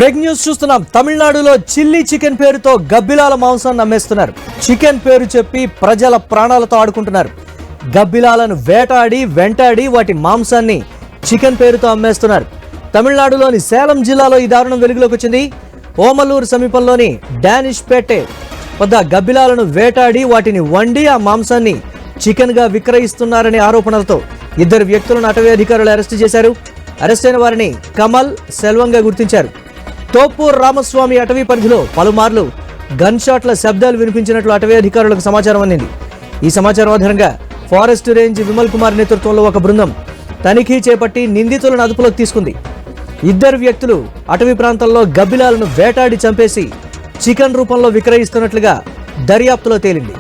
Break news చూస్తున్నాం. తమిళనాడులో chilli chicken పేరుతో గబ్బిలాల మాంసాన్ని అమ్మేస్తున్నారు. చికెన్ పేరు చెప్పి ప్రజల ప్రాణాలతో ఆడుకుంటున్నారు. గబ్బిలాలను వేటాడి వెంటాడి వాటి మాంసాన్ని చికెన్ పేరుతో అమ్మేస్తున్నారు. తమిళనాడులోని సేలం జిల్లాలో ఈ దారుణం వెలుగులోకి వచ్చింది. ఓమలూరు సమీపంలోని డానిష్ పేటే వద్ద గబ్బిలాలను వేటాడి వాటిని వండి ఆ మాంసాన్ని చికెన్ గా విక్రయిస్తున్నారనే ఆరోపణలతో 2 వ్యక్తులను అటవీ అధికారులు అరెస్టు చేశారు. అరెస్ట్ అయిన వారిని కమల్, సెల్వంగా గుర్తించారు. తోపూర్ రామస్వామి అటవీ పరిధిలో పలుమార్లు గన్ షాట్ల శబ్దాలు వినిపించినట్లు అటవీ అధికారులకు సమాచారం అందింది. ఈ సమాచారం ఆధారంగా ఫారెస్ట్ రేంజ్ విమల్ కుమార్ నేతృత్వంలో ఒక బృందం తనిఖీ చేపట్టి నిందితులను అదుపులోకి తీసుకుంది. 2 వ్యక్తులు అటవీ ప్రాంతంలో గబ్బిలాలను వేటాడి చంపేసి చికెన్ రూపంలో విక్రయిస్తున్నట్లుగా దర్యాప్తులో తేలింది.